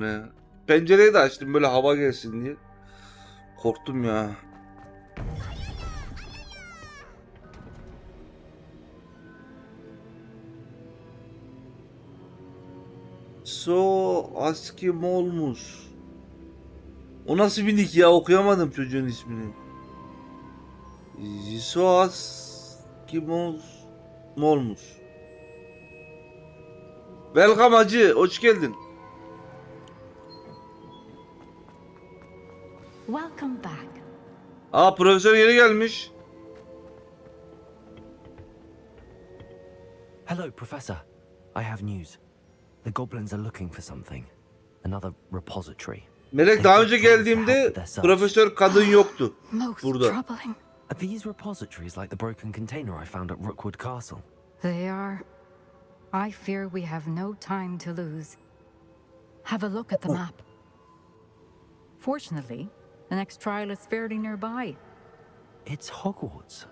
Bu ne ya? Pencereyi de açtım böyle hava gelsin diye. Korktum ya. So askim olmuş. O nasıl bir nick ya? Okuyamadım çocuğun ismini. So askim olmuş. Welcome hacı. Hoş geldin. Welcome back. Aa, profesör geri gelmiş. Hello, Professor. I have news. The goblins are looking for something. Another repository. Melek, daha önce geldiğimde profesör kadın yoktu Most burada. troubling. Are these repositories like the broken container I found at Rookwood Castle? They are. I fear we have no time to lose. Have a look at the map. Fortunately, the next trial is fairly nearby. It's Hogwarts.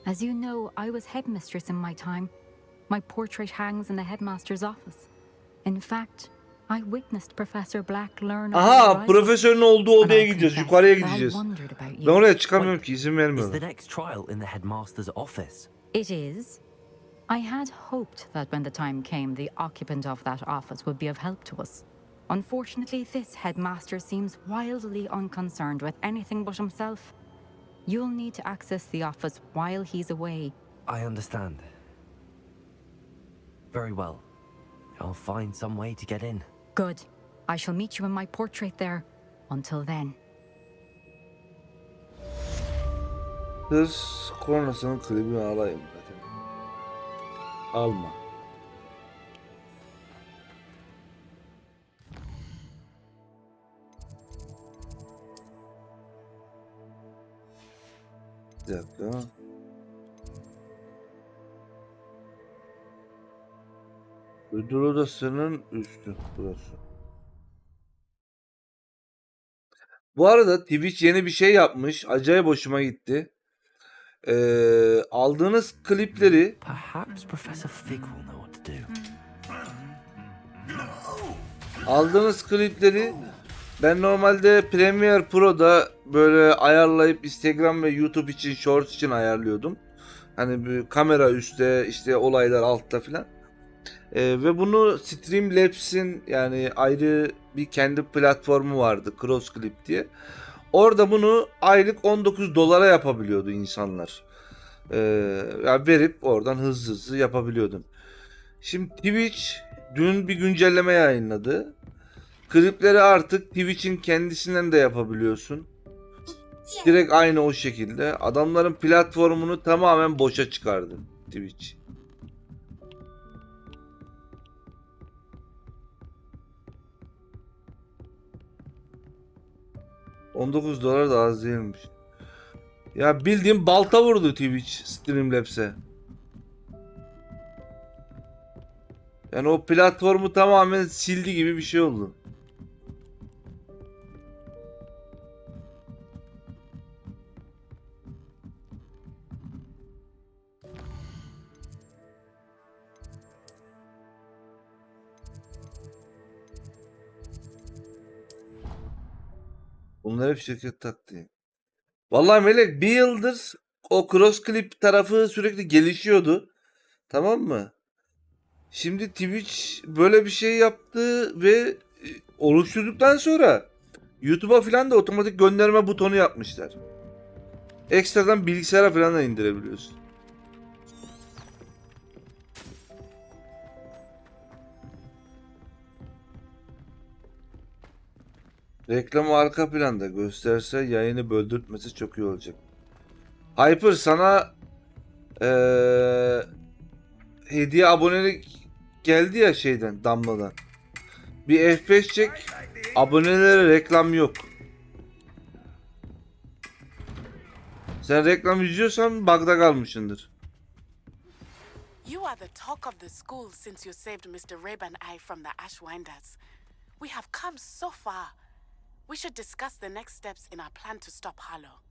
As you know, I was headmistress in my time. My portrait hangs in the headmaster's office. In fact, I witnessed Professor Black learn of Aha, your rights. profesörün olduğu And odaya I'll gidiyoruz. confess Yukarıya that I gideceğiz. wondered about Ben you. oraya çıkamıyorum ki, izin Is vermiyorlar. the next trial in the headmaster's office? It is. I had hoped that when the time came, the occupant of that office would be of help to us. Unfortunately, this headmaster seems wildly unconcerned with anything but himself. You'll need to access the office while he's away. I understand. Very well. I'll find some way to get in. Good. I shall meet you in my portrait there. Until then. Hırs kornasının klibini alayım zaten. Alma. Bir dakika. Ödül odasının üstü burası. Bu arada Twitch yeni bir şey yapmış. Acayip hoşuma gitti. Aldığınız klipleri Perhaps Professor Fig will know what to do. ben normalde Premiere Pro'da böyle ayarlayıp Instagram ve YouTube için, Shorts için ayarlıyordum. Hani bir kamera üstte, işte olaylar altta filan. Ve bunu Streamlabs'in, yani ayrı bir kendi platformu vardı, Cross Clip diye. Orada bunu aylık 19 dolara yapabiliyordu insanlar. Yani verip oradan hızlı yapabiliyordun. Şimdi Twitch dün bir güncelleme yayınladı. Klipleri artık Twitch'in kendisinden de yapabiliyorsun. Direkt aynı o şekilde. Adamların platformunu tamamen boşa çıkardı Twitch. $19 da az değilmiş. Ya bildiğim balta vurdu Twitch Streamlabs'e. Yani o platformu tamamen sildi gibi bir şey oldu. Bunlar hep şirket taktiği. Vallahi Melek, bir yıldır o cross clip tarafı sürekli gelişiyordu. Tamam mı? Şimdi Twitch böyle bir şey yaptı ve oluşturduktan sonra YouTube'a falan da otomatik gönderme butonu yapmışlar. Ekstradan bilgisayara falan da indirebiliyorsun. Reklamı arka planda gösterse, yayını böldürtmesi çok iyi olacak. Hyper, sana hediye abonelik geldi ya şeyden, Damla'dan. Bir F5 çek, abonelere reklam yok. Sen reklam izliyorsan bug'da kalmışsındır. You are the talk of the school since you saved Mr. Reb and I from the Ashwinders. We have come so far. We should discuss the next steps in our plan to stop Harlow.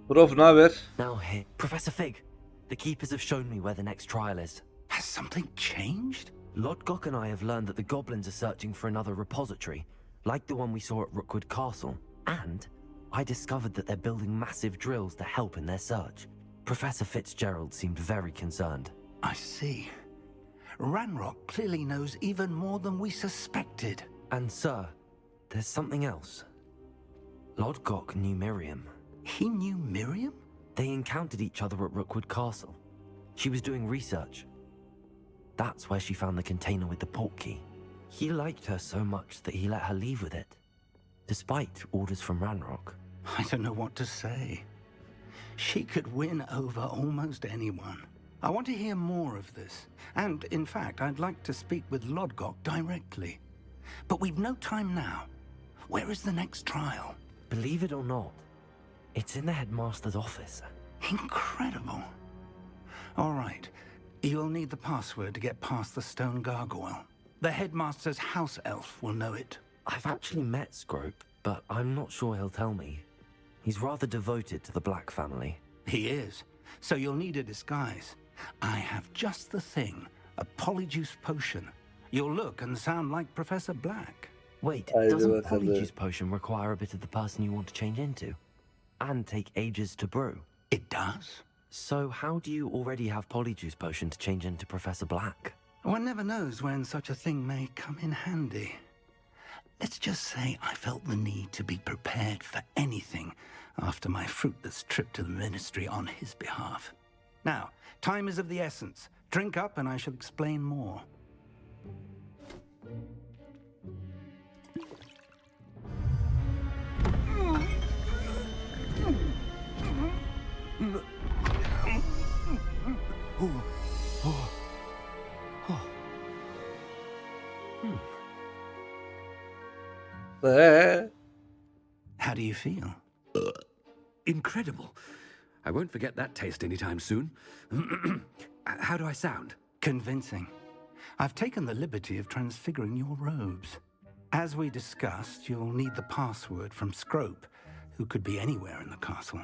Prof ne haber? Now here. Professor Fig, the keepers have shown me where the next trial is. Has something changed? Lodgok and I have learned that the goblins are searching for another repository, like the one we saw at Rookwood Castle. And I discovered that they're building massive drills to help in their search. Professor Fitzgerald seemed very concerned. I see. Ranrock clearly knows even more than we suspected. And sir, there's something else. Lodgok knew Miriam. He knew Miriam? They encountered each other at Rookwood Castle. She was doing research. That's where she found the container with the portkey. He liked her so much that he let her leave with it, despite orders from Ranrock. I don't know what to say. She could win over almost anyone. I want to hear more of this. And, in fact, I'd like to speak with Lodgok directly. But we've no time now. Where is the next trial? Believe it or not, it's in the headmaster's office. Incredible. All right. You'll need the password to get past the stone gargoyle. The headmaster's house elf will know it. I've actually met Scrope, but I'm not sure he'll tell me. He's rather devoted to the Black family. He is. So you'll need a disguise. I have just the thing. A polyjuice potion. You'll look and sound like Professor Black. Wait, Haydi doesn't bakalım. Polyjuice Potion require a bit of the person you want to change into? And take ages to brew? It does? So how do you already have Polyjuice Potion to change into Professor Black? One never knows when such a thing may come in handy. Let's just say I felt the need to be prepared for anything after my fruitless trip to the ministry on his behalf. Now, time is of the essence. Drink up and I shall explain more. How do you feel? Incredible. I won't forget that taste anytime soon. How do I sound? Convincing. I've taken the liberty of transfiguring your robes. As we discussed, you'll need the password from Scrope, who could be anywhere in the castle.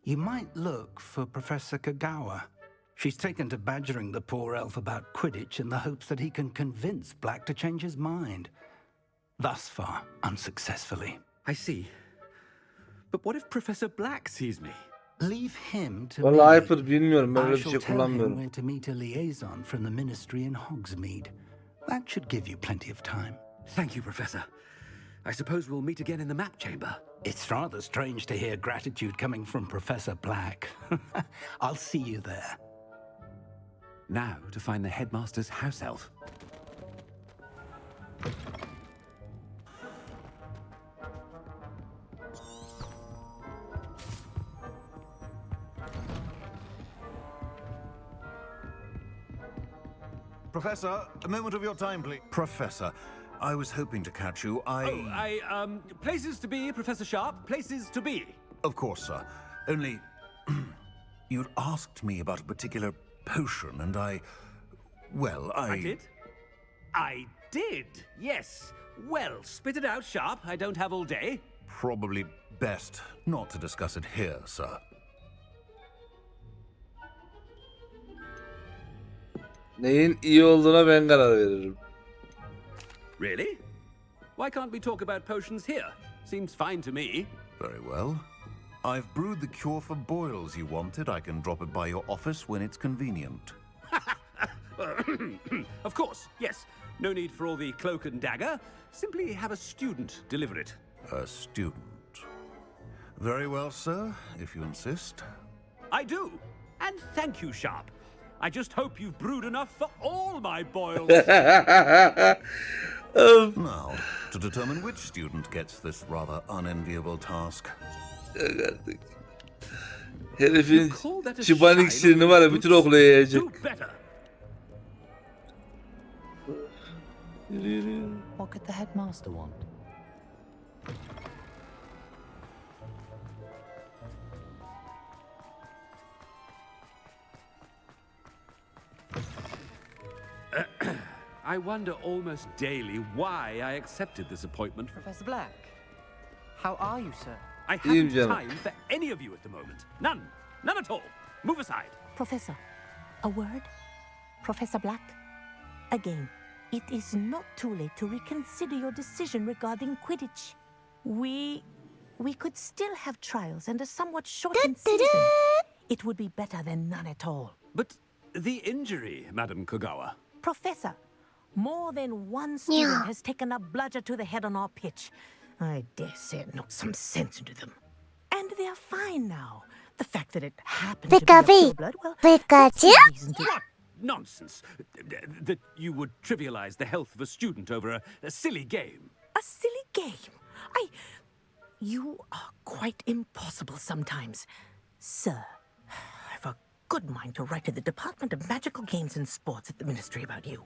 You might look for Professor Kagawa. She's taken to badgering the poor elf about Quidditch in the hopes that he can convince Black to change his mind. Thus far, unsuccessfully. I see. But what if Professor Black sees me? Leave him to Vallahi me. Hyper bilmiyorum. Ben I öyle bir shall şey tell him kullanmıyorum. where to meet a liaison from the ministry in Hogsmeade. That should give you plenty of time. Thank you, Professor. I suppose we'll meet again in the map chamber. It's rather strange to hear gratitude coming from Professor Black. I'll see you there. Now to find the headmaster's house elf. Professor, a moment of your time, please. Professor, I was hoping to catch you. Places to be, Professor Sharp, places to be. Of course, sir. Only, you'd asked me about a particular potion, and I I did, yes. Well, spit it out, Sharp. I don't have all day. Probably best not to discuss it here, sir. Neyin iyi olduğuna ben karar veririm. Really? Why can't we talk about potions here? Seems fine to me. Very well. I've brewed the cure for boils you wanted. I can drop it by your office when it's convenient. Of course, yes. No need for all the cloak and dagger. Simply have a student deliver it. A student. Very well, sir, if you insist. I do. And thank you, Sharp. I just hope you've brewed enough for all my boils. Now, to determine which student gets this rather unenviable task. Herifin Call that a çıban shine iksirini on var ya your bütün boots? okula yayacak. Do better. Yürü yürü. What could the headmaster want? I wonder almost daily why I accepted this appointment. Professor Black, how are you, sir? I İyiyim haven't canım. time for any of you at the moment. None. None at all. Move aside. Professor, a word? Professor Black? Again, it is not too late to reconsider your decision regarding Quidditch. We could still have trials and a somewhat shortened season. It would be better than none at all. But the injury, Madam Kogawa. Professor, more than one student has taken a bludger to the head on our pitch. I dare say it knocked some sense into them. And they are fine now. The fact that it happened to be a pureblood, well, that's no reason to... What nonsense! That you would trivialize the health of a student over a silly game. A silly game? You are quite impossible sometimes. Sir, I've a good mind to write to the Department of Magical Games and Sports at the Ministry about you.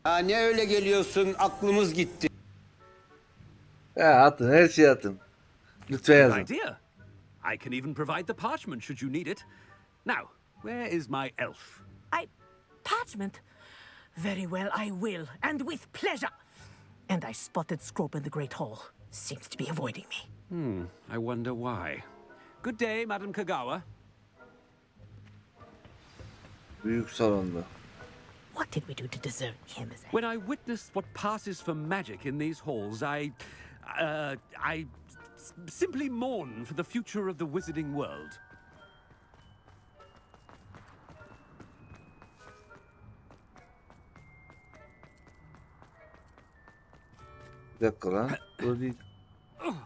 Ne öyle geliyorsun? Aklımız gitti. Ya atın, her şeyi atın. Lütfen Good yazın. idea. I can even provide the parchment should you need it. Now, where is my elf? Parchment? Very well, I will, and with pleasure. And I spotted Scrope in the Great Hall. Seems to be avoiding me. I wonder why. Good day, Madam Kogawa. Büyük salonda. What did we do to deserve him as a... When I witness what passes for magic in these halls, I simply mourn for the future of the wizarding world. Bir dakika lan. O değil. Oh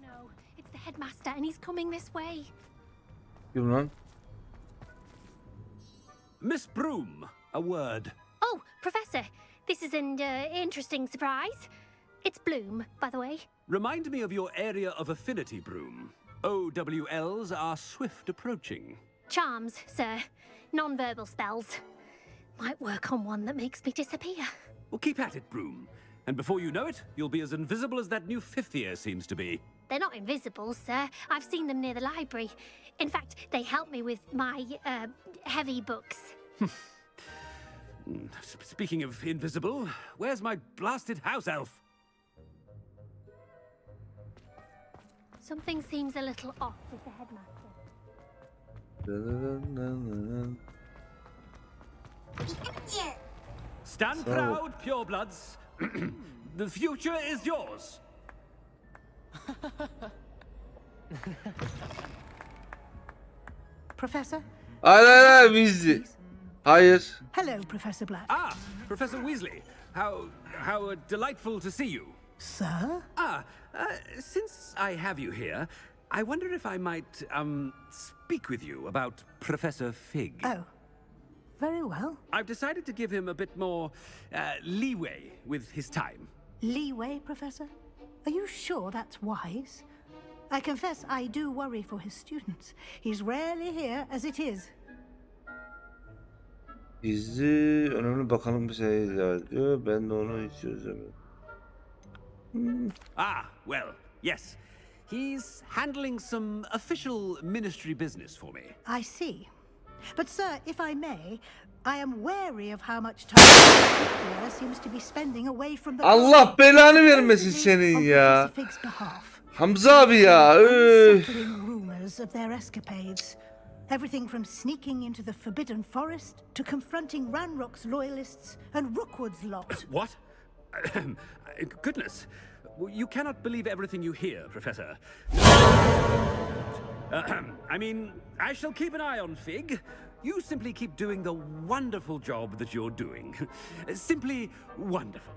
no, it's the headmaster and he's coming this way. Kim lan? Miss Broom, a word. Oh, Professor, this is an interesting surprise. It's Bloom, by the way. Remind me of your area of affinity, Broom. OWLs are swift approaching. Charms, sir. Non-verbal spells. Might work on one that makes me disappear. Well, keep at it, Broom. And before you know it, you'll be as invisible as that new fifth year seems to be. They're not invisible, sir. I've seen them near the library. In fact, they help me with my, heavy books. Speaking of invisible, where's my blasted house elf? Something seems a little off with the headmaster. Stand proud, purebloods. The future is yours. Professor? Hayır hayır hayır Weasley. Hayır. Hello, Professor Black. Ah, Professor Weasley. How delightful to see you. Sir? Since I have you here, I wonder if I might, speak with you about Professor Fig. Oh, very well. I've decided to give him a bit more, leeway with his time. Leeway, Professor? Are you sure that's wise? I confess I do worry for his students. He's rarely here as it is. Gizli önemli bakanlık bir şey diyor. Ben de onu hiç çözemiyorum. Well, yes. He's handling some official ministry business for me. I see. But, sir, if I may, I am wary of how much time Sophia seems to be spending away from the... Allah belanı vermesin senin ya. On Professor Fig's behalf. Hamza abi ya. Unsettling rumors of their escapades. Everything from sneaking into the Forbidden Forest to confronting Ranrock's loyalists and Rookwood's lot. What? Goodness. You cannot believe everything you hear, Professor. I mean, I shall keep an eye on Fig. You simply keep doing the wonderful job that you're doing. Simply wonderful.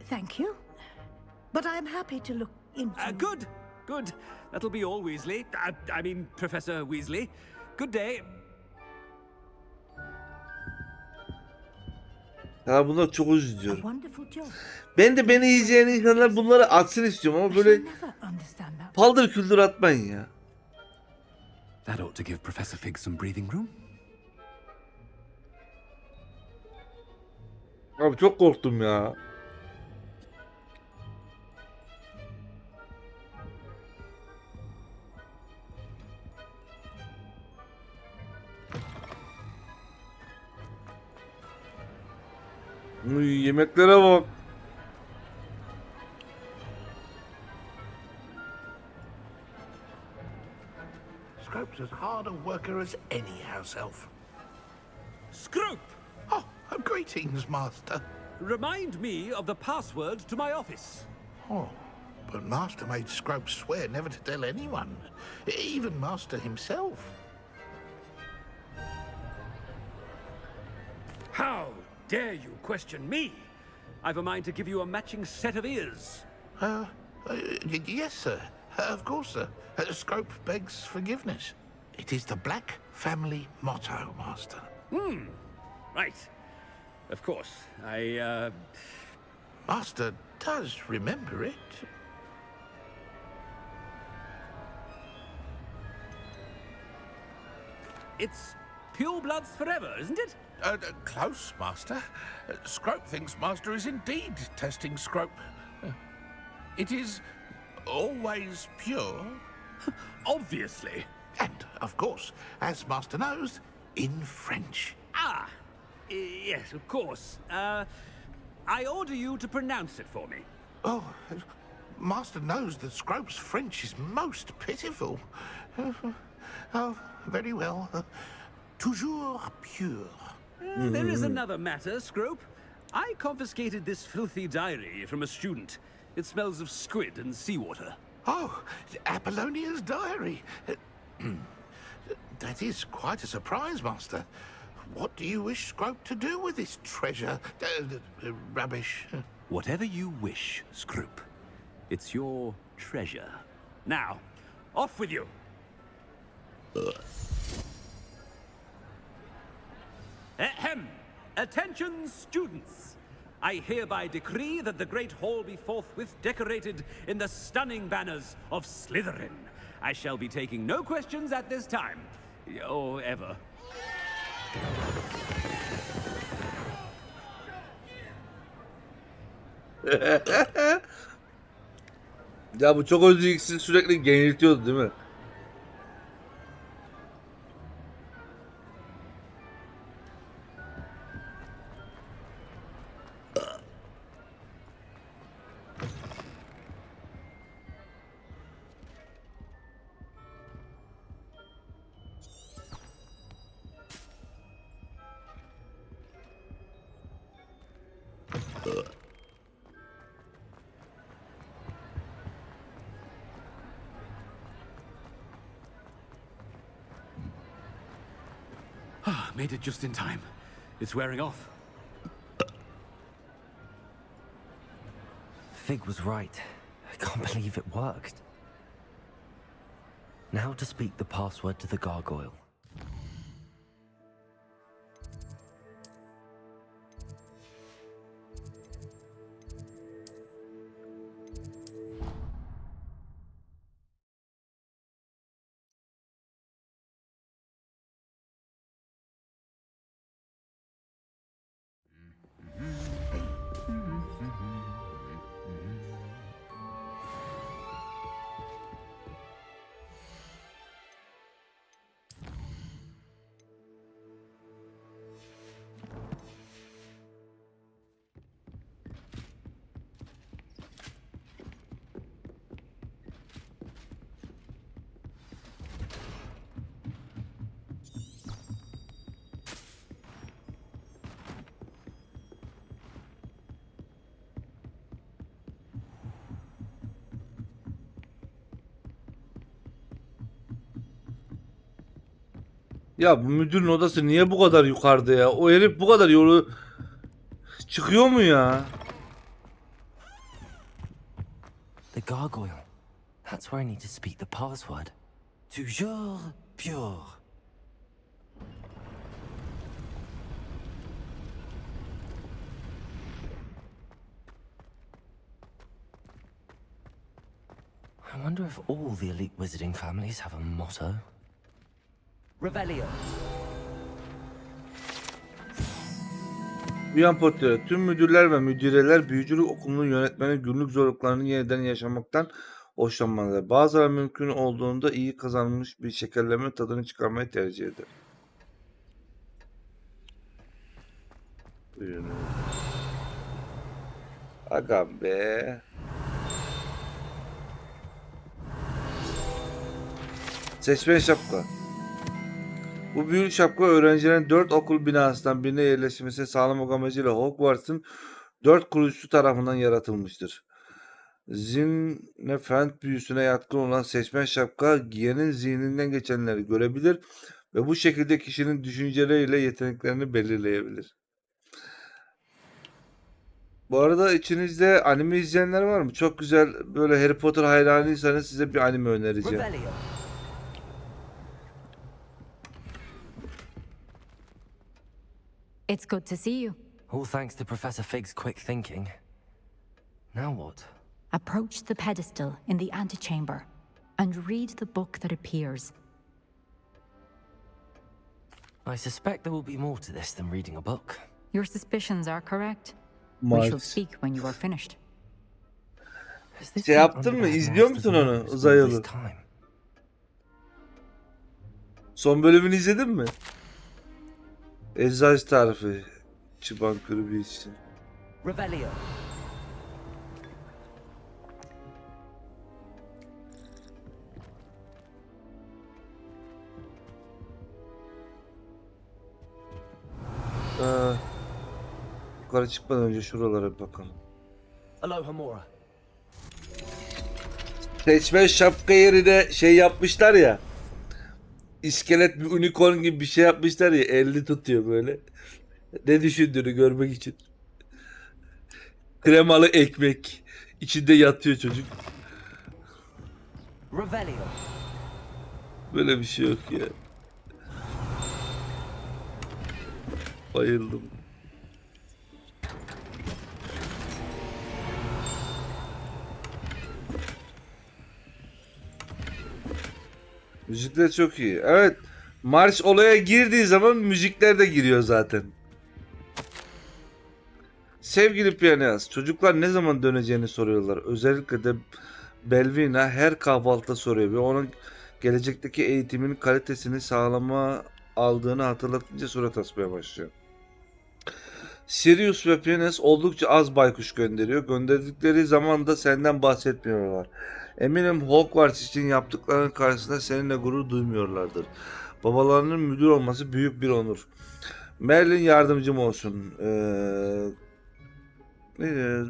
Thank you. But I'm happy to look into... Good. That'll be all, Weasley. I mean, Professor Weasley. Good day. Ya bunlar çok üzücü. A wonderful job. Ben de beni izleyen insanlar bunları atsın istiyorum ama I shall böyle never understand that. paldır küldür atmayın ya. That ought to give Professor Fig some breathing room. Abi çok korktum ya. Yemeklere bak. Scrope's as hard a worker as any house elf. Scrope! Oh, greetings, Master. Remind me of the password to my office. Oh, but Master made Scrope swear never to tell anyone, even Master himself. How dare you question me? I've a mind to give you a matching set of ears. Yes, sir. Of course, sir. Scrope begs forgiveness. It is the Black family motto, Master. Right. Of course. Master does remember it. It's pure bloods forever, isn't it? Close, Master. Scrope thinks Master is indeed testing Scrope. It is always pure. Obviously. And, of course, as Master knows, in French. Ah, yes, of course. I order you to pronounce it for me. Oh, Master knows that Scrope's French is most pitiful. Oh, very well. Toujours pure. There is another matter, Scrope. I confiscated this filthy diary from a student. It smells of squid and seawater. Oh, Apollonia's diary. That is quite a surprise, Master. What do you wish Scrope to do with this treasure? Rubbish. Whatever you wish, Scrope. It's your treasure. Now, off with you. Ahem! Attention, students! I hereby decree that the Great Hall be forthwith decorated in the stunning banners of Slytherin. I shall be taking no questions at this time. Or ever. Ya bu çok özlü ikisini sürekli geneltiyordu değil mi? Made it just in time. It's wearing off. Fig was right. I can't believe it worked. Now to speak the password to the gargoyle. Ya bu müdürün odası niye bu kadar yukarıda ya? O herif bu kadar yolu çıkıyor mu ya? The gargoyle. That's where I need to speak the password. Toujours pure. I wonder if all the elite wizarding families have a motto. Revelio. Uyan Potter'e tüm müdürler ve müdireler büyücülük okulunun yönetmeni günlük zorluklarını yeniden yaşamaktan hoşlanmalıdır. Bazıları mümkün olduğunda iyi kazanmış bir şekerleme tadını çıkarmayı tercih eder. Buyurun. Agam be. Seçmen şapka. Bu büyülü şapka öğrencilerin 4 okul binasından birine yerleşmesini sağlamak amacıyla Hogwarts'ın 4 kurucusu tarafından yaratılmıştır. Zinnefend büyüsüne yatkın olan seçmen şapka giyenin zihninden geçenleri görebilir ve bu şekilde kişinin düşünceleriyle yeteneklerini belirleyebilir. Bu arada içinizde anime izleyenler var mı? Çok güzel, böyle Harry Potter hayranıysanız size bir anime önereceğim. Revelio. It's good to see you. All thanks to Professor Fig's quick thinking. Now what? Approach the pedestal in the antechamber and read the book that appears. I suspect there will be more to this than reading a book. Your suspicions are correct. We shall Mars. speak when you are finished. Has this Şey been yaptın under mı? the İzliyor headmaster's musun onu? nose all Uzay this yolu. time? Son bölümünü izledin mi? Eczacı tarifi. Çıban kırı bir için. Revelio. Yukarı çıkmadan önce şuralara bir bakalım. Alohomora. Seçmen şapka yerine şey yapmışlar ya. İskelet bir unicorn gibi bir şey yapmışlar ya. Elini tutuyor böyle. Ne düşündüğünü görmek için. Kremalı ekmek. İçinde yatıyor çocuk. Revelio. Böyle bir şey yok ya. Bayıldım. Müzikler çok iyi. Evet. Marş olaya girdiği zaman müzikler de giriyor zaten. Sevgili Piyanist, çocuklar ne zaman döneceğini soruyorlar. Özellikle de Belvina her kahvaltıda soruyor ve onun gelecekteki eğitimin kalitesini sağlama aldığını hatırlatınca surat asmaya başlıyor. Sirius ve Piyanist oldukça az baykuş gönderiyor. Gönderdikleri zaman da senden bahsetmiyorlar. Eminim Hogwarts için yaptıklarının karşısında seninle gurur duymuyorlardır. Babalarının müdür olması büyük bir onur. Merlin yardımcım olsun.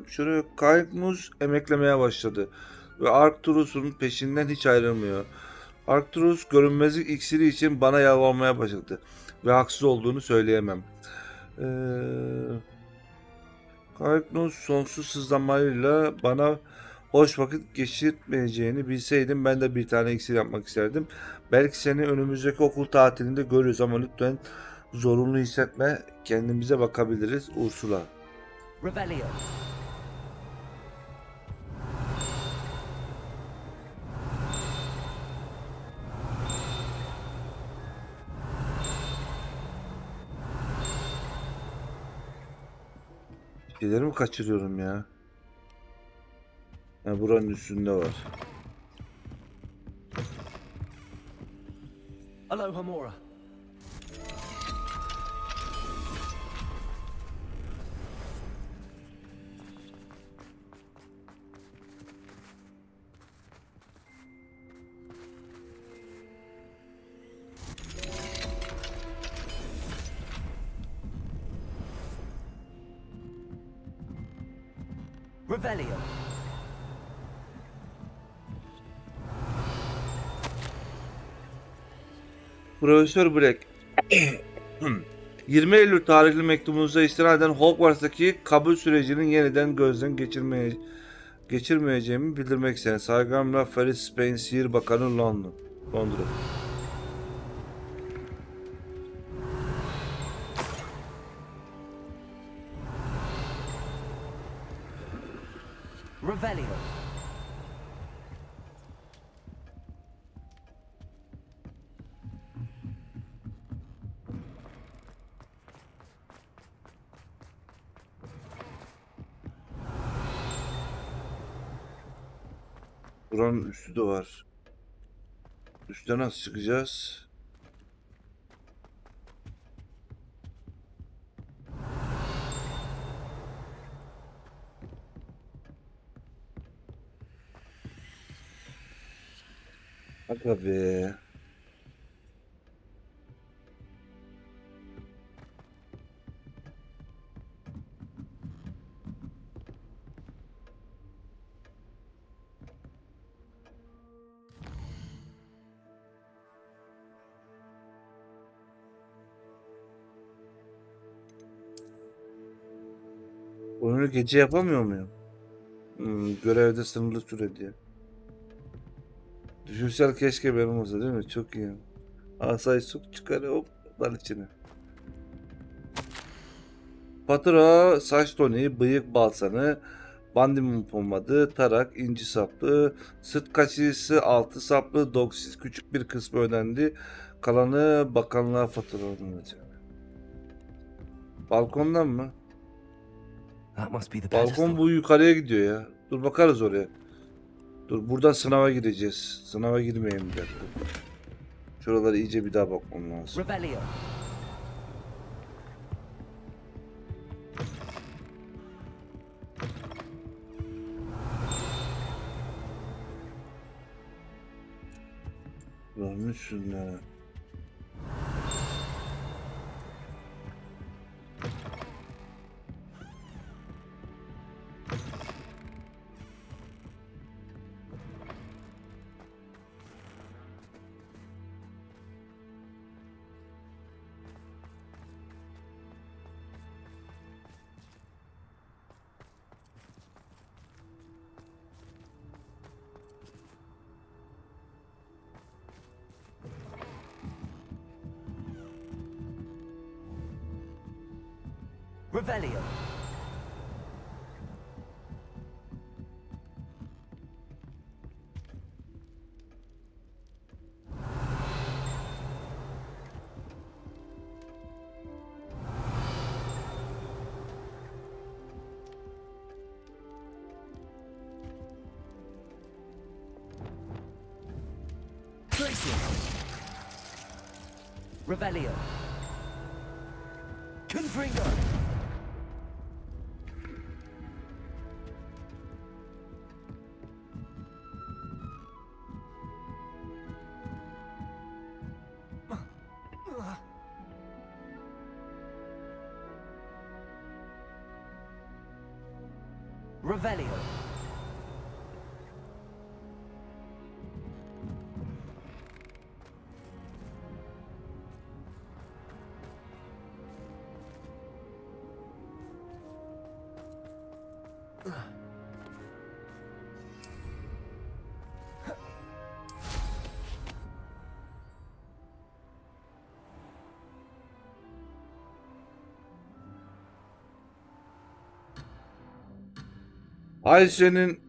Şuraya Kaykmus emeklemeye başladı. Ve Arcturus'un peşinden hiç ayrılmıyor. Arcturus görünmezlik iksiri için bana yalvarmaya başladı. Ve haksız olduğunu söyleyemem. Kaykmus sonsuz sızlamayla bana hoş vakit geçirmeyeceğini bilseydim ben de bir tane iksir yapmak isterdim. Belki seni önümüzdeki okul tatilinde görürüz ama lütfen zorunlu hissetme. Kendimize bakabiliriz. Ursula. Revelio. Şeyleri mi kaçırıyorum ya? Ha, buranın üstünde var. Alohomora. Revelio. Profesör Black. 20 Eylül tarihli mektubunuzda istinaden Hogwarts'taki kabul sürecinin yeniden gözden geçirmeyeceğimi bildirmek istedim. Saygımla Feris Spain Sihir Bakanı Londra. Revelio. Buranın üstü de var. Üstten nasıl çıkacağız? Aga be. Oyunu gece yapamıyor muyum? Görevde sınırlı süre diye. Düşünsel keşke benim olsa değil mi? Çok iyi. Asayı sok çıkar hop dal içine. Fatura, saç toniği, bıyık balsanı, bandimun pomadı, tarak, inci saplı, sırt kaşıyısı, altı saplı, doksiz küçük bir kısmı ödendi. Kalanı bakanlığa faturalanacak. Balkondan mı? That must be the Balkon pedestal. bu yukarıya gidiyor ya. Dur bakarız oraya. Dur buradan sınava gireceğiz. Sınava girmeyeyim bir dakika. Şuralara iyice bir daha bakmam lazım. Revelio. Görmüşsün ya. Revelio. Revelio. Confringo. Revelio. Ay senin.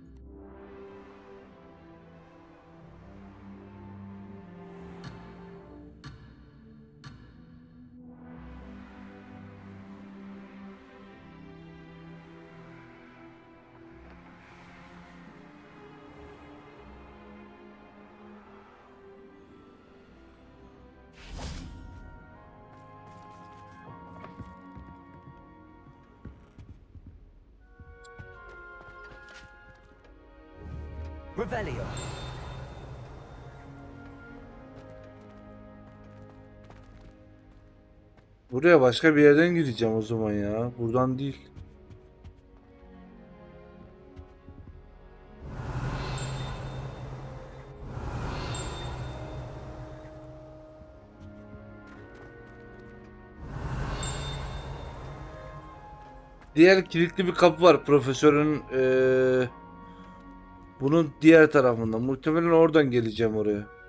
Revelio. Buraya başka bir yerden gireceğim o zaman ya. Buradan değil. Diğer kilitli bir kapı var profesörün bunun diğer tarafında. Muhtemelen oradan geleceğim oraya.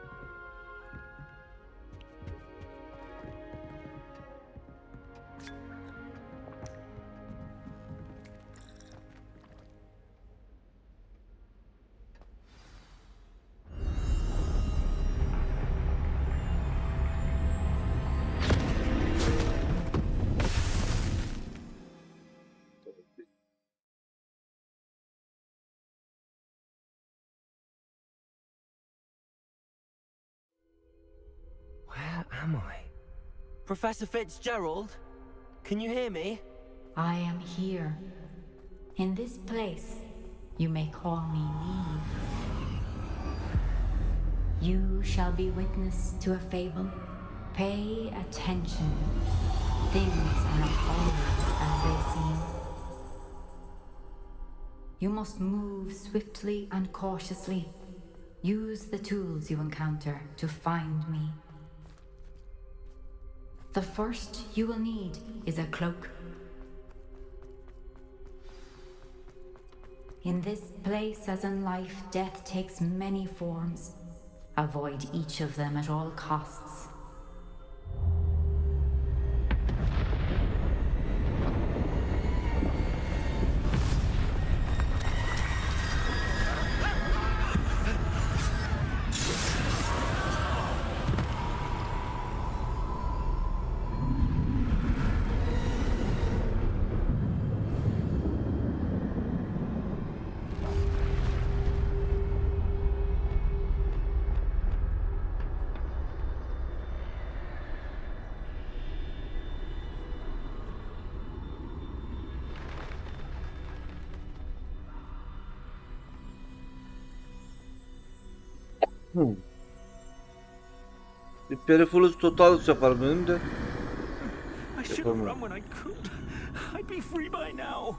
Where am I? Professor Fitzgerald? Can you hear me? I am here. In this place, you may call me Neve. You shall be witness to a fable. Pay attention. Things are not always as they seem. You must move swiftly and cautiously. Use the tools you encounter to find me. The first you will need is a cloak. In this place, as in life, death takes many forms. Avoid each of them at all costs. Bir Peripulus Totalus yaparım benim de. I should have run when I could. I'd be free by now.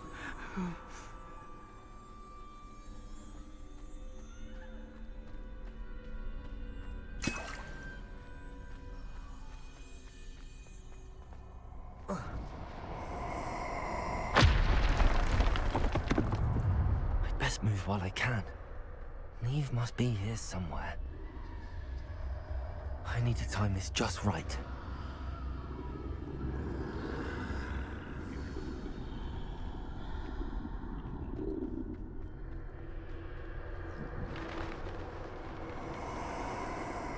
I'd best move while I can. Neve must be here somewhere. I need to time this just right.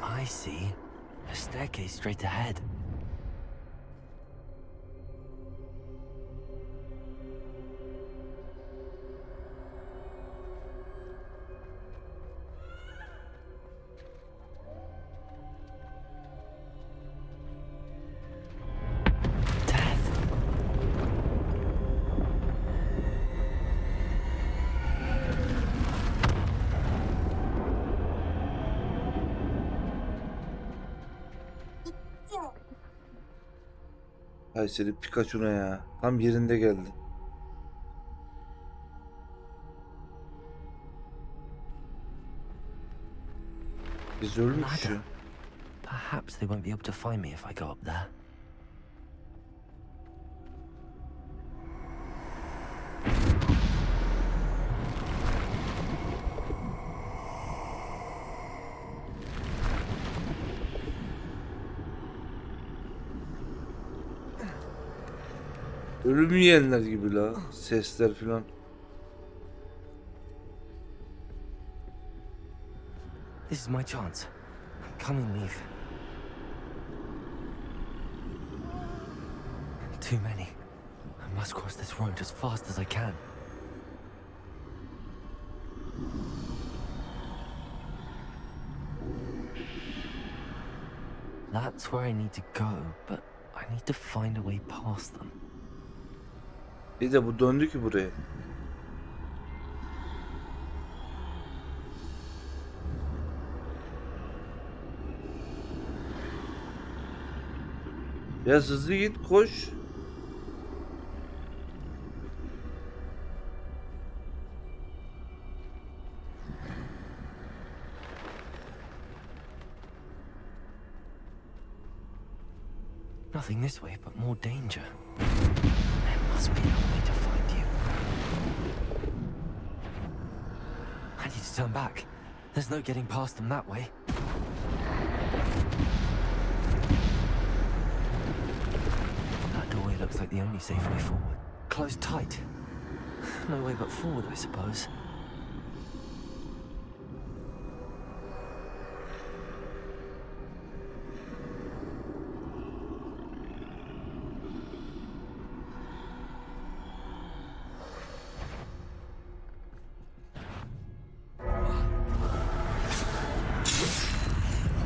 I see. A staircase straight ahead. Ay seni Pikachu'na ya. Tam yerinde geldi. Biz ölmüş ya. Perhaps they won't be able to find me if I go up there. Ölüm yiyenler gibi la. Sesler filan. This is my chance. Come and leave. Too many. I must cross this road as fast as I can. That's where I need to go, but I need to find a way past them. Bir de bu döndü ki buraya. Biraz hızlı git, koş. Nothing this way, but more danger. There must be another way to find you. I need to turn back. There's no getting past them that way. That doorway looks like the only safe way forward. Closed tight. No way but forward, I suppose.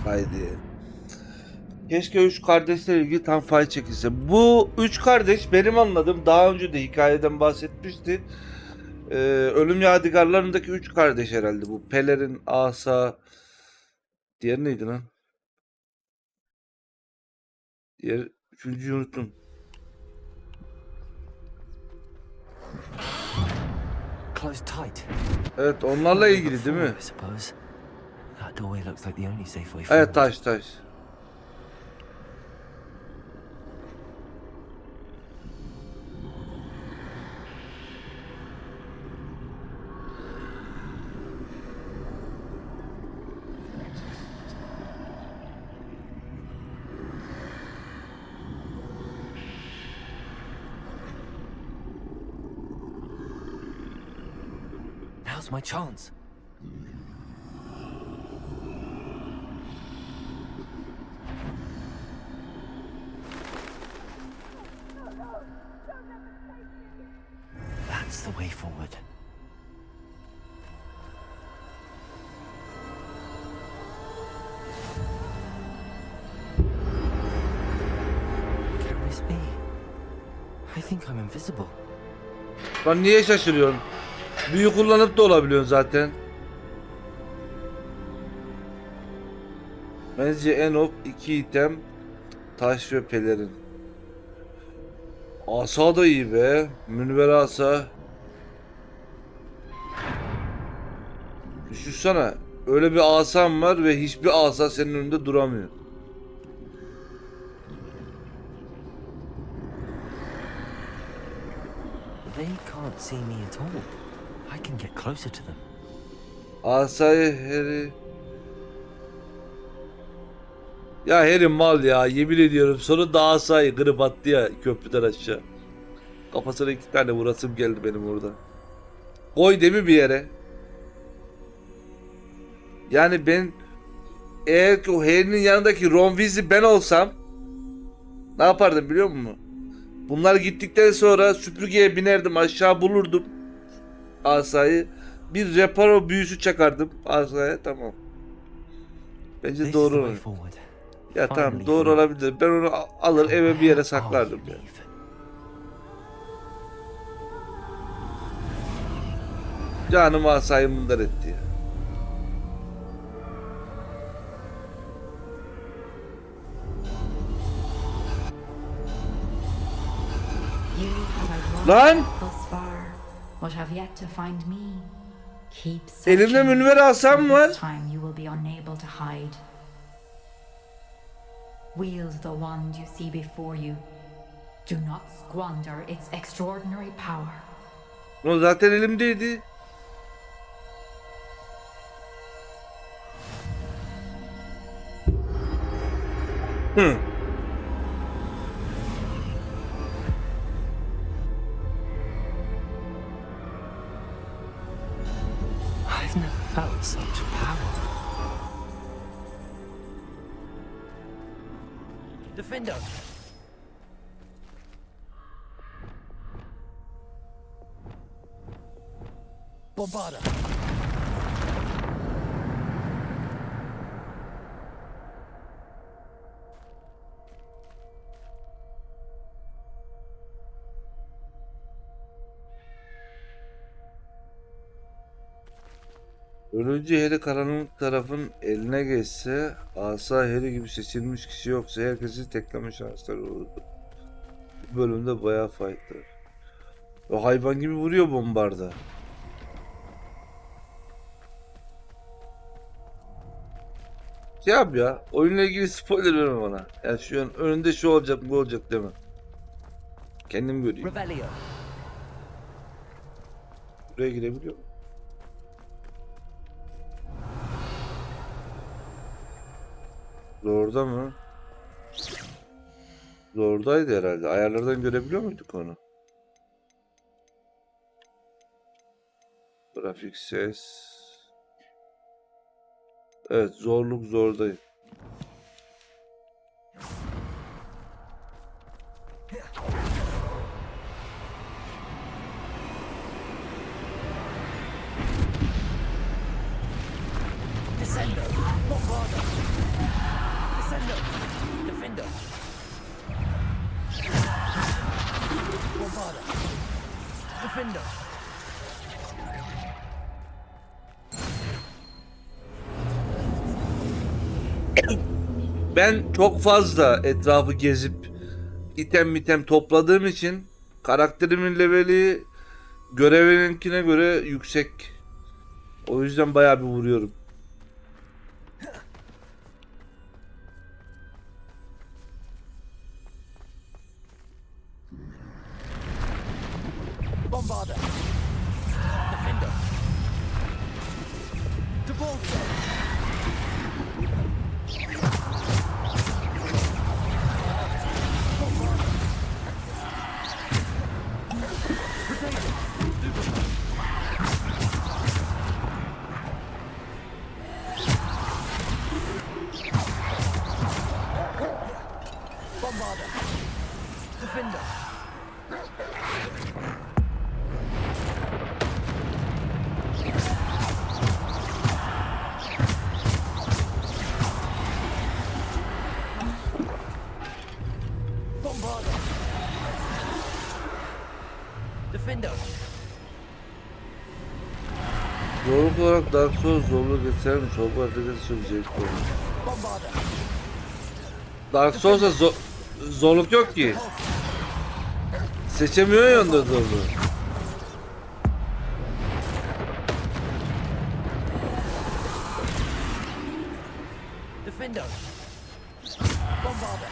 Haydi. Keşke üç kardeşle ilgili tam fay çekilse. Bu üç kardeş benim anladığım, daha önce de hikayeden bahsetmişti. Ölüm Yadigarlarındaki üç kardeş herhalde bu. Pelerin, Asa, Diğer neydi lan? Diğer üçüncüyü unuttum. Close tight. Evet, onlarla ilgili değil mi? I suppose. That doorway looks like the only safe way Evet, forward. taş. Now's my chance. That's the way forward. Can this be? I think I'm invisible. Lan niye şaşırıyorsun? Büyü kullanıp da olabiliyorsun zaten. Bence en ok 2 item, taş ve pelerin. Asa da iyi be. Münver asa. Düşünsene. Öyle bir asan var ve hiçbir asa senin önünde duramıyor. They can't see me at all. I can get closer to them. Asayı Harry. Ya Harry mal ya, yemin ediyorum. Sonunda asayı kırıp attı ya köprüden aşağı. Kafasına 2 tane vurasım geldi benim orada. Koy değil mi bir yere? Yani ben eğer ki o Harry'nin yanındaki Ron Weasley ben olsam ne yapardım biliyor musun? Bunlar gittikten sonra süpürgeye binerdim, aşağı bulurdum asayı. Bir reparo büyüsü çakardım asaya, tamam. Bence This is doğru the olur. way forward. Ya tamam, Finally doğru free. olabilir. Ben onu alır eve bir yere Oh, saklardım ya. leave. Canım asayı mundar etti ya. You have Lan! advanced thus far, but have yet to find me. Keep Elimde searching, münver asam and var. this time you will be unable to hide. Wield the wand you see before you. Do not squander its extraordinary power. O zaten elimdeydi. Hı. I've never felt such power. Defender! Bombarda! Ölünce Harry karanlık tarafın eline geçse, asa Harry gibi seçilmiş kişi yoksa herkesi tekleme şansları olurdu. Bu bölümde bayağı fightlar. O hayvan gibi vuruyor bombarda. Şey yap ya, oyunla ilgili spoiler verme bana. Yani şu an önünde şu olacak, bu olacak deme. Kendim göreyim. Revelio! Buraya girebiliyor muyum? Zorda mı? Zordaydı herhalde. Ayarlardan görebiliyor muyduk onu? Grafik, ses. Evet, zorluk zordayım. Descender! Bombarda! Descender! Defender! Bombarda! Defender! Ben çok fazla etrafı gezip item topladığım için karakterimin leveli görevininkine göre yüksek. O yüzden bayağı bir vuruyorum. Bombarder. Defender. Debolsa. Bombarder. Defender. Bombarder. Defender. Zorluk olarak Dark Souls zorluğu geçermiş. Hogwarts Legacy çok zevkli olmuş. Bombarder. Dark Souls'ta zorluk yok ki. Seçemiyor ya onda zorluğu. Defender. Bombarder.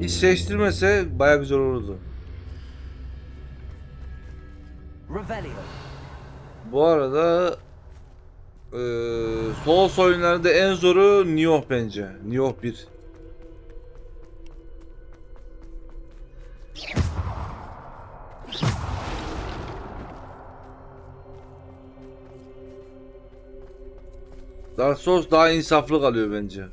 Hiç seçtirmese bayağı güzel olurdu. Revelio. Bu arada Souls oyunlarında en zoru Nioh bence. Nioh 1. Dark Souls daha insaflı kalıyor bence.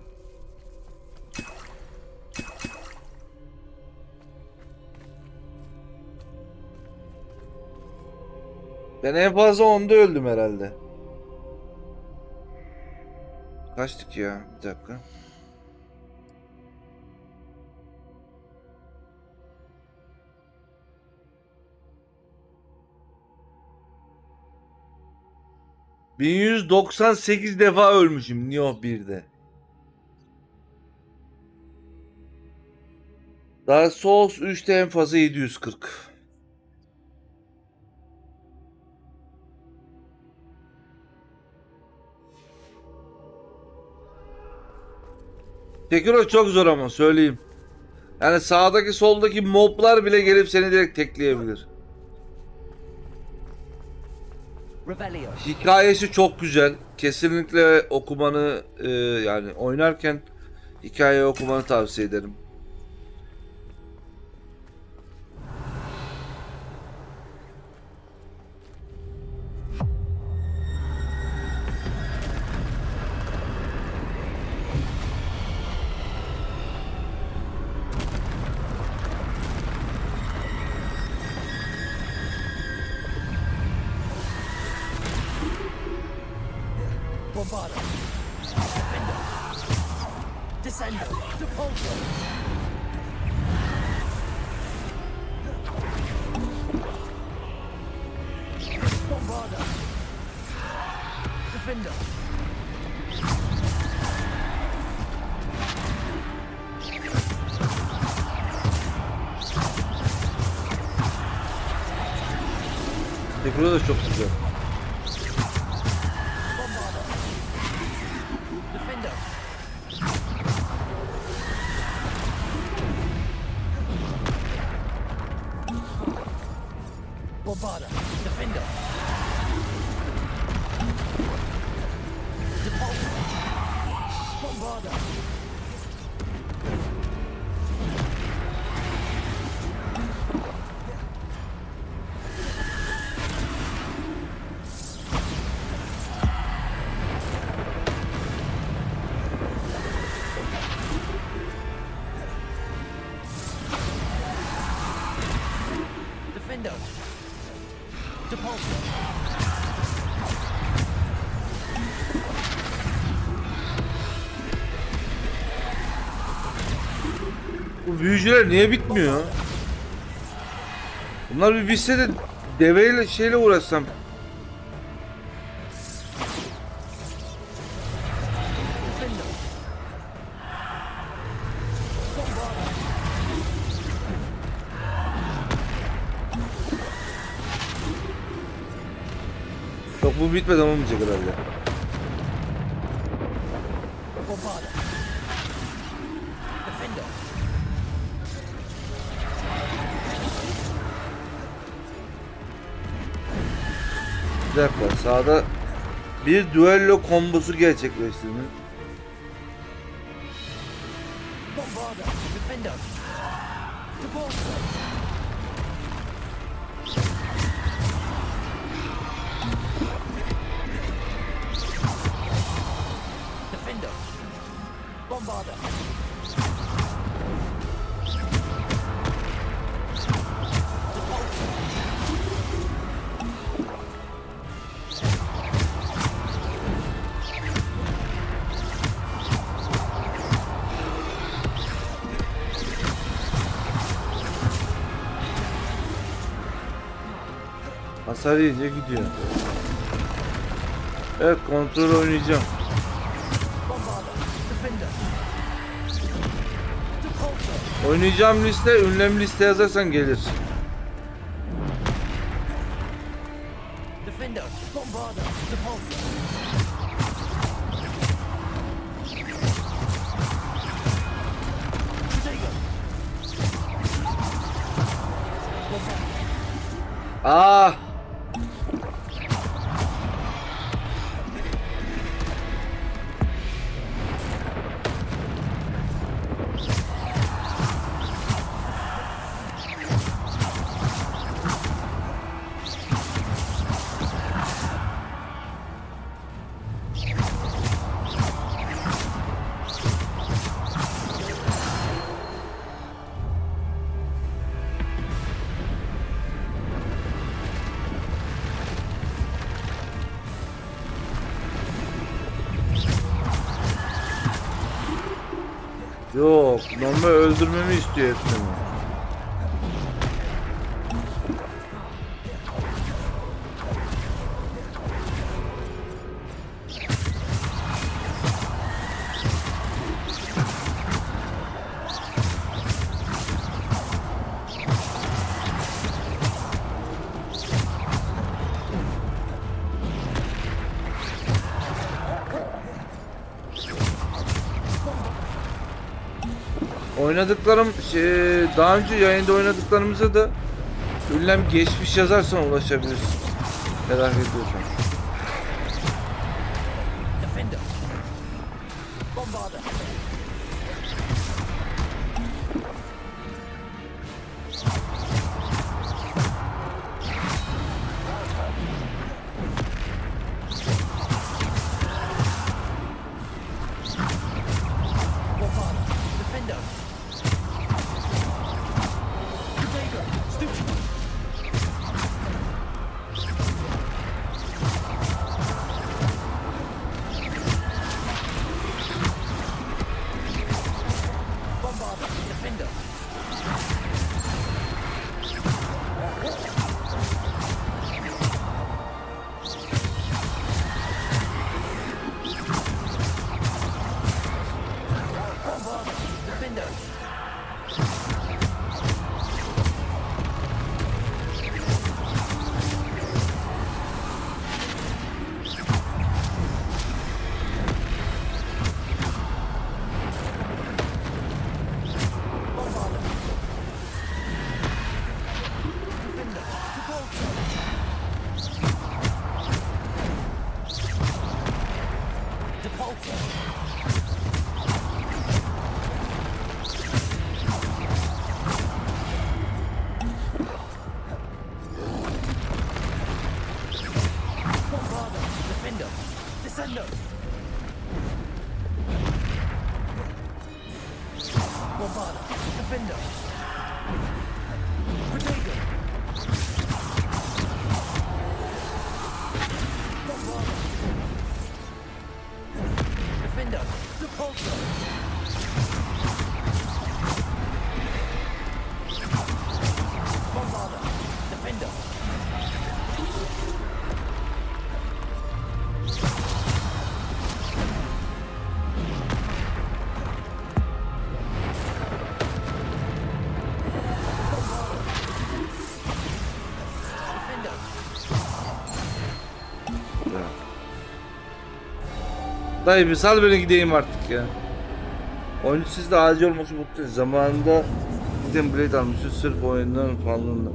Ben en fazla onda öldüm herhalde. Kaçtık ya? Bir dakika. ...1198 defa ölmüşüm Nioh 1'de. Dark Souls 3'te en fazla 740. Tekrar çok zor ama söyleyeyim. Yani sağdaki soldaki moblar bile gelip seni direkt tekleyebilir. Revelio. Hikayesi çok güzel. Kesinlikle okumanı yani oynarken hikaye okumanı tavsiye ederim. Bombarder. Defender. Descender. Depulso. Bombarder. Defender. Tekrar da çok güzel. Defender. Bombarder. Defender. Depulso. Bombarder. Defender. Depulso. Bu büyücüler niye bitmiyor? Bunlar bir bilse de deveyle şeyle uğraşsam. Yok, bu bitmeden olmayacak herhalde. Bir dakika, sağda bir düello kombosu gerçekleştirdim. Hasar yiyince gidiyor. Evet, kontrol oynayacağım. Oynayacağım liste, ünlem liste yazarsan gelir. Ah! Yok, normal öldürmemi istiyor hepsini. Oynadıklarım daha önce yayında oynadıklarımıza da ünlem geçmiş yazarsan ulaşabilirsin. Merak ediyorsan. ya. Dayı bir sal beni gideyim artık ya. Oyuncu sizde acil olması mutlu. Zamanında gidin Blade almışsın sırf oyundan falan.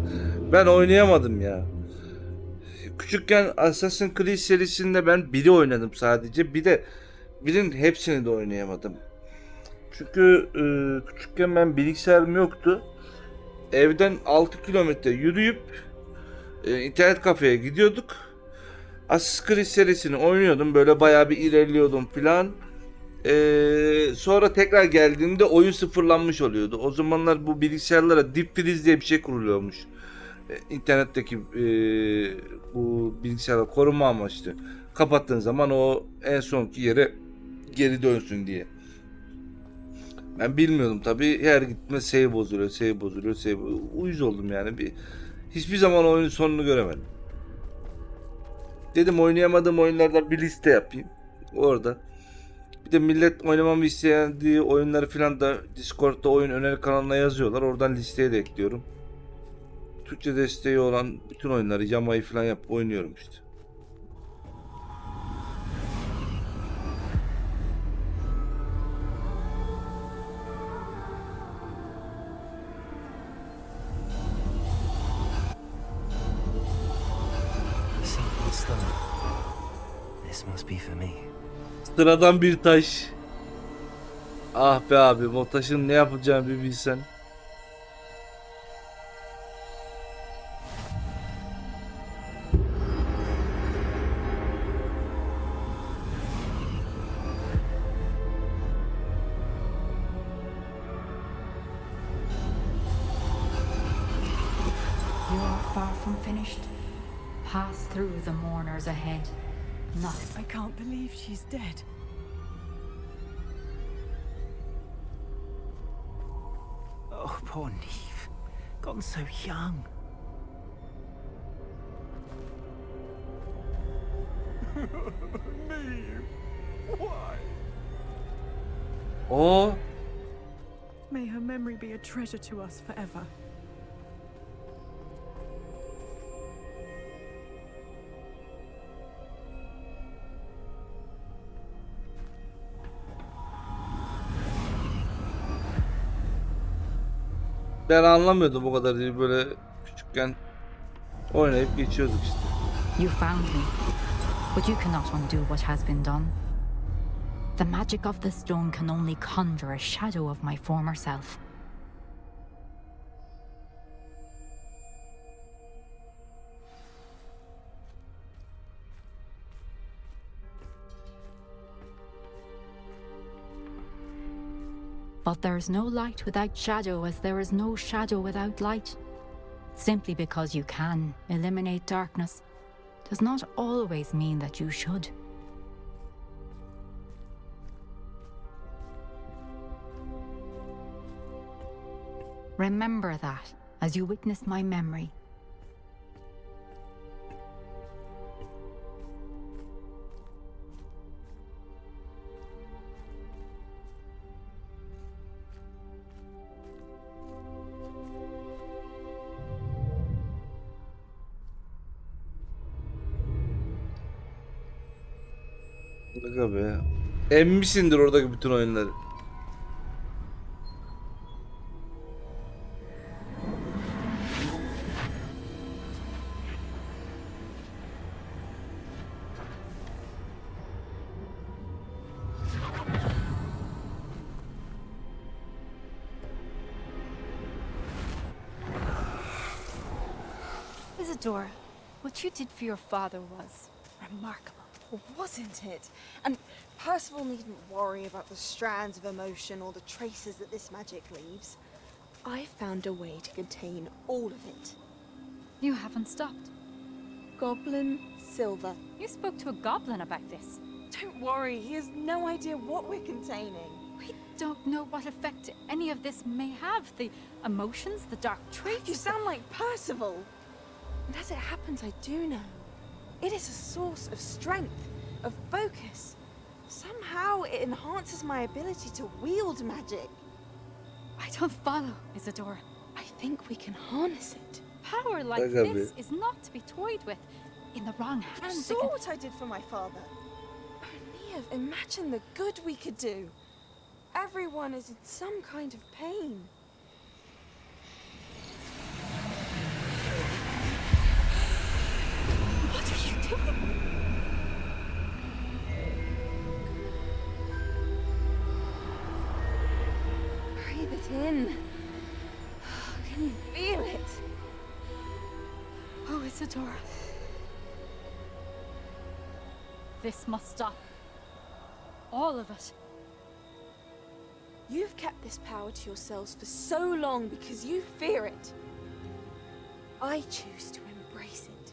Ben oynayamadım ya. Küçükken Assassin's Creed serisinde ben biri oynadım sadece. Bir de birin hepsini de oynayamadım. Çünkü küçükken ben bilgisayarım yoktu. Evden 6 kilometre yürüyüp internet kafeye gidiyorduk. Assassin's Creed serisini oynuyordum. Böyle bayağı bir ilerliyordum filan. Sonra tekrar geldiğimde oyun sıfırlanmış oluyordu. O zamanlar bu bilgisayarlara deep freeze diye bir şey kuruluyormuş. İnternetteki bu bilgisayarı koruma amaçlı. Kapattığın zaman o en sonki yere geri dönsün diye. Ben bilmiyordum tabii. Her gitme save bozuluyor, save bozuluyor, save bozuluyor. Uyuz oldum yani. Hiçbir zaman oyunun sonunu göremedim. Dedim oynayamadığım oyunlardan bir liste yapayım. Orada. Bir de millet oynamamı isteyen oyunları falan da Discord'da oyun öneri kanalına yazıyorlar. Oradan listeye de ekliyorum. Türkçe desteği olan bütün oyunları yamayı falan yapıp oynuyorum işte. Simple stone. This must be for me. Sıradan bir taş. Ah be abi, o taşın ne yapacağını bir bilsen. You are far from finished. Pass through the mourners ahead. Not. I can't believe she's dead. Oh, poor Neve. Gone so young. Neve, why? O May her memory be a treasure to us forever. ben anlamıyordum o kadar diye, böyle küçükken oynayıp geçiyorduk işte. You found me, but you cannot undo what has been done. The magic of the stone can only conjure a shadow of my former self. But there is no light without shadow, as there is no shadow without light. Simply because you can eliminate darkness does not always mean that you should. Remember that as you witness my memory. Bak be. Emmişsindir oradaki bütün oyunları. Isadora, what you did for your father was remarkable, wasn't it? And Percival needn't worry about the strands of emotion or the traces that this magic leaves. I found a way to contain all of it. You haven't stopped. Goblin Silver. You spoke to a goblin about this. Don't worry, he has no idea what we're containing. We don't know what effect any of this may have. The emotions, the dark traits. You sound like Percival. And as it happens, I do know. It is a source of strength, of focus. Somehow it enhances my ability to wield magic. I don't follow, Isadora. I think we can harness it. Power like this is not to be toyed with. in the wrong You hands. saw what I did for my father. Neve, imagine the good we could do. Everyone is in some kind of pain. What are you doing? Breathe it in. Can you feel it? Oh, Isadora. This must stop. All of it. You've kept this power to yourselves for so long because you fear it. I choose to embrace it.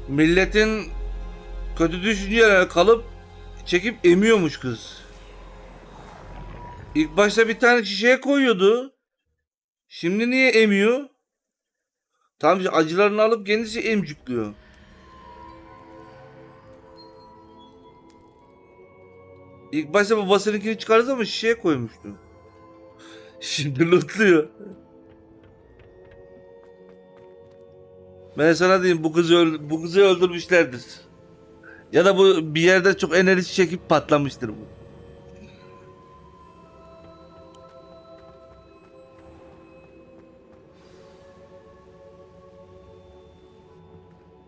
Milletin kötü düşüncelere kalıp çekip emiyormuş kız. İlk başta bir tane şişeye koyuyordu. Şimdi niye emiyor? Tam acılarını alıp kendisi emcikliyor. İlk başta babasınınkini çıkardı ama şişeye koymuştu. Şimdi lootluyor. Ben sana diyeyim, bu kızı öldürmüşlerdir. Ya da bu bir yerde çok enerji çekip patlamıştır bu.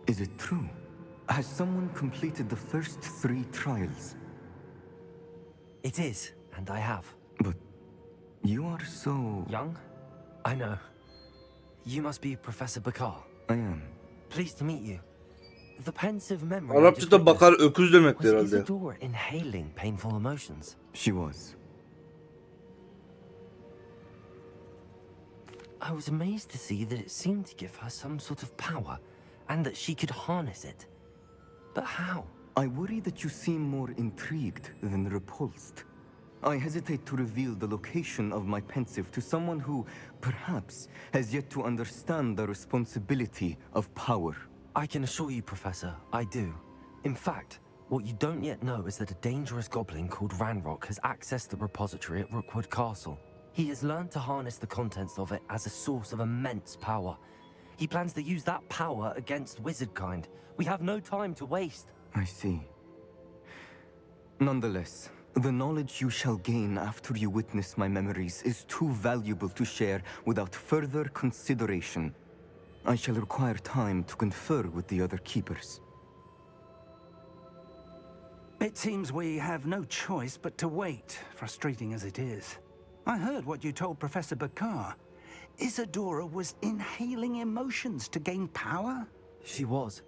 Is it true? Has someone completed the first 3 trials? It is, and I have. But you are so... Young? I know. You must be Professor Bakar. I am. Pleased to meet you. The pensive memory I just Arapçada bakar öküz demektir was herhalde. Isadora inhaling painful emotions? She was. I was amazed to see that it seemed to give her some sort of power, and that she could harness it. But how? I worry that you seem more intrigued than repulsed. I hesitate to reveal the location of my pensive to someone who, perhaps, has yet to understand the responsibility of power. I can assure you, Professor, I do. In fact, what you don't yet know is that a dangerous goblin called Ranrock has accessed the repository at Rookwood Castle. He has learned to harness the contents of it as a source of immense power. He plans to use that power against wizardkind. We have no time to waste. I see. Nonetheless, the knowledge you shall gain after you witness my memories is too valuable to share without further consideration. I shall require time to confer with the other keepers. It seems we have no choice but to wait, frustrating as it is. I heard what you told Professor Bakar. Isadora was inhaling emotions to gain power? She was.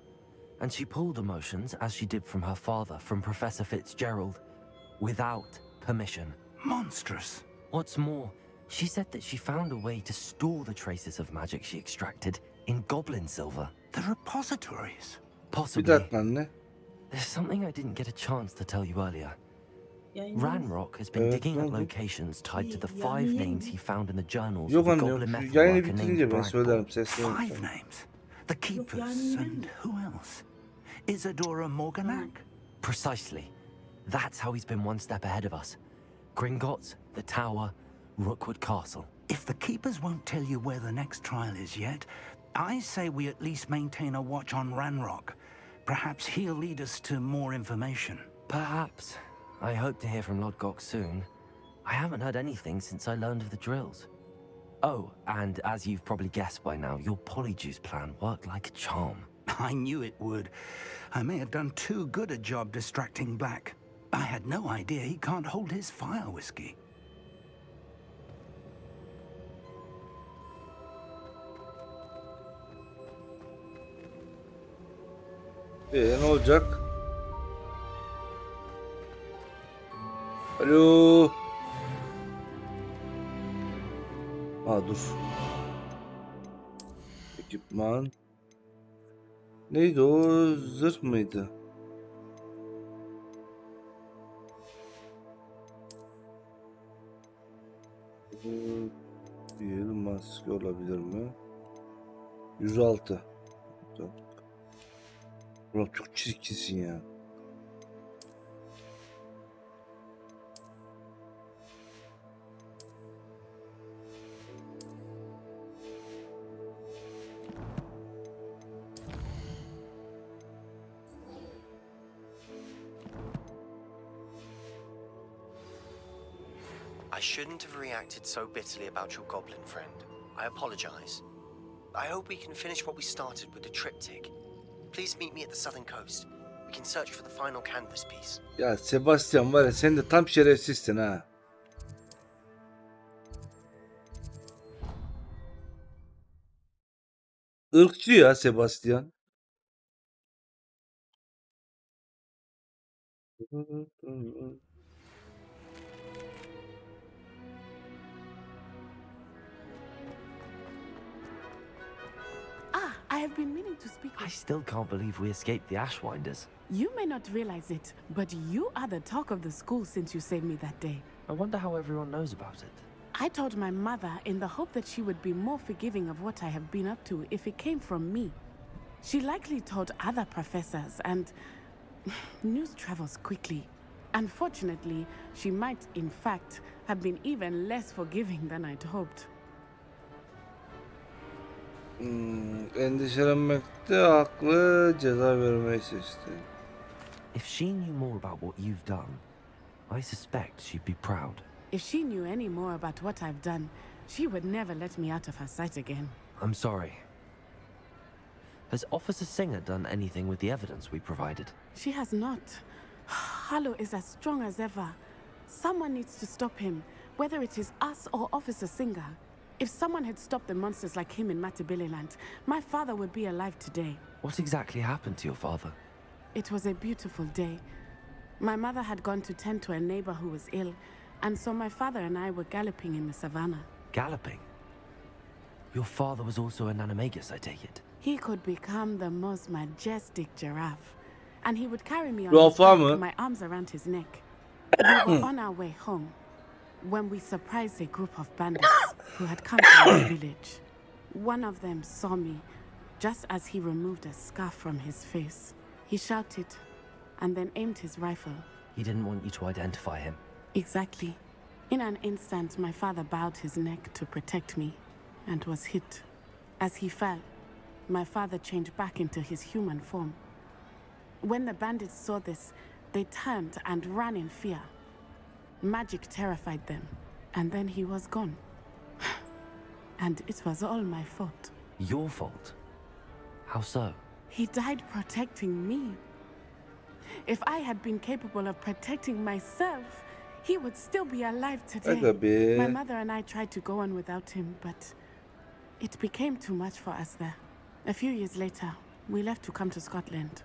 And she pulled emotions, as she did from her father, from Professor Fitzgerald, without permission. Monstrous. What's more, she said that she found a way to store the traces of magic she extracted in goblin silver. The repositories? Bir Possibly. dakika anne. There's something I didn't get a chance to tell you earlier. Ranrock has been Evet, digging ne at oldu? locations tied to the 5 names he found in the journals Yok of a anne, goblin şu metal yayını worker named bitirince ben Bragg. söylerim seslerim. 5 names. The keepers and who else? Isadora Morganac? Precisely. That's how he's been one step ahead of us. Gringotts, the Tower, Rookwood Castle. If the keepers won't tell you where the next trial is yet, I say we at least maintain a watch on Ranrock. Perhaps he'll lead us to more information. Perhaps. I hope to hear from Lodgok soon. I haven't heard anything since I learned of the drills. Oh, and as you've probably guessed by now, your polyjuice plan worked like a charm. I knew it would. I may have done too good a job distracting Black. I had no idea he can't hold his fire whiskey. Ne olacak? Alo. Dur. Ekipman. Neydi o? Zırh mıydı? Bir maske olabilir mi? 106. Ulan çok çirkinsin ya. I shouldn't have reacted so bitterly about your goblin friend. I apologize. I hope we can finish what we started with the triptych. Please meet me at the southern coast. We can search for the final canvas piece. Ya Sebastian var ya, sen de tam şerefsizsin ha. Irkçı ya Sebastian. Ah, I have been meaning to speak I with... still can't believe we escaped the Ashwinders. You may not realize it, but you are the talk of the school since you saved me that day. I wonder how everyone knows about it. I told my mother in the hope that she would be more forgiving of what I have been up to if it came from me. She likely told other professors, and news travels quickly. Unfortunately, she might, in fact, have been even less forgiving than I'd hoped. Endişelenmekte haklı, ceza vermeyi seçti. If she knew more about what you've done, I suspect she'd be proud. If she knew any more about what I've done, she would never let me out of her sight again. I'm sorry. Has Officer Singer done anything with the evidence we provided? She has not. Harlow is as strong as ever. Someone needs to stop him, whether it is us or Officer Singer. If someone had stopped the monsters like him in Matabeleland, my father would be alive today. What exactly happened to your father? It was a beautiful day. My mother had gone to tend to a neighbor who was ill, and so my father and I were galloping in the savannah. Galloping? Your father was also an animagus, I take it? He could become the most majestic giraffe, and he would carry me on Your his back, farmer? my arms around his neck. We were on our way home when we surprised a group of bandits who had come from the village. One of them saw me just as he removed a scarf from his face. He shouted and then aimed his rifle. He didn't want you to identify him. Exactly. In an instant, my father bowed his neck to protect me and was hit. As he fell, my father changed back into his human form. When the bandits saw this, they turned and ran in fear. Magic terrified them, and then he was gone. And it was all my fault. Your fault? How so? He died protecting me. If I had been capable of protecting myself, he would still be alive today. Aga be. My mother and I tried to go on without him, but it became too much for us there. A few years later, we left to come to Scotland.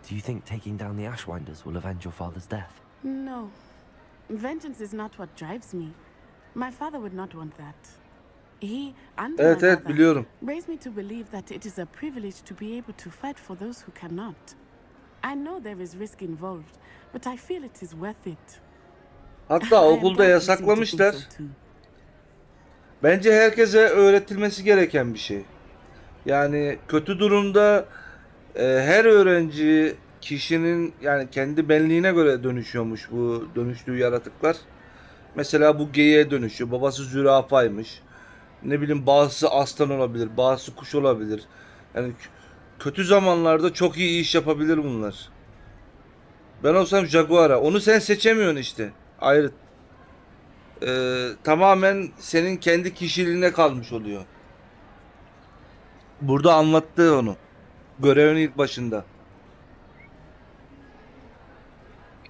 Do you think taking down the Ashwinders will avenge your father's death? No. Vengeance is not what drives me. My father would not want that. He and Evet, my evet, mother biliyorum. raised me to believe that it is a privilege to be able to fight for those who cannot. I know there is risk involved, but I feel it is worth it. Hatta I am okulda glad you yasaklamışlar. seem to think so too. Bence herkese öğretilmesi gereken bir şey. Yani kötü durumda her öğrenci kişinin yani kendi benliğine göre dönüşüyormuş bu dönüştüğü yaratıklar. Mesela bu geyiğe dönüşüyor. Babası zürafaymış. Ne bileyim bazısı aslan olabilir, bazısı kuş olabilir. Yani kötü zamanlarda çok iyi iş yapabilir bunlar. Ben olsam Jaguar'a. Onu sen seçemiyorsun işte. Ayrı. Tamamen senin kendi kişiliğine kalmış oluyor. Burada anlattı onu. Görevin ilk başında.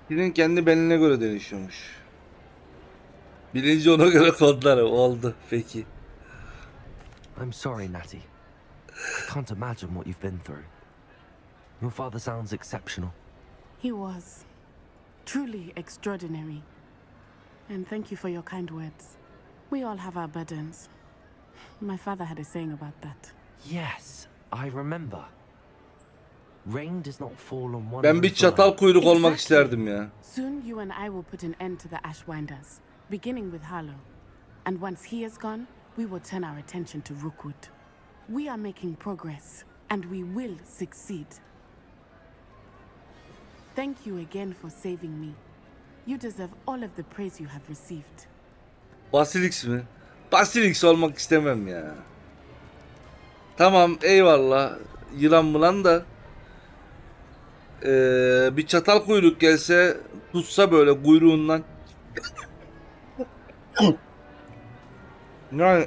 Kişinin kendi benliğine göre dönüşüyormuş. Bilinci ona göre kodları oldu. Peki. I'm sorry, Natty. I can't imagine what you've been through. Your father sounds exceptional. He was truly extraordinary. And thank you for your kind words. We all have our burdens. My father had a saying about that. Yes, I remember. Rain does not fall on one. Ben bir çatal kuyruk olmak isterdim ya. Soon you and I will put an end to the Ashwinders, beginning with Harlow. And once he is gone, we will turn our attention to Rookwood. We are making progress, and we will succeed. Thank you again for saving me. You deserve all of the praise you have received. Basilix mi? Basilix olmak istemem ya. Tamam eyvallah. Yılan mılan da. bir çatal kuyruk gelse, tutsa böyle kuyruğundan. Yani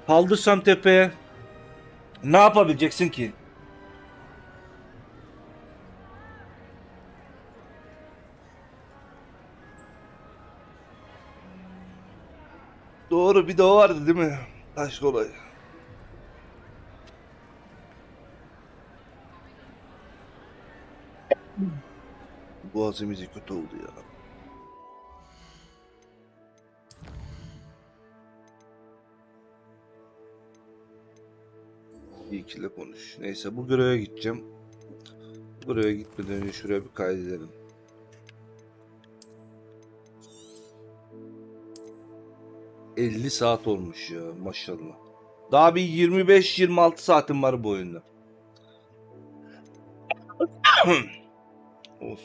kaldırsam tepeye ne yapabileceksin ki? Doğru, bir de o vardı değil mi? Taş olayı. Boğazım iyice kötü oldu ya. İyi ki de konuş. Neyse, bu göreve gideceğim. Buraya gitmeden önce şuraya bir kaydedelim. ...50 saat olmuş ya maşallah. Daha bir 25-26 saatim var bu oyunda. Of.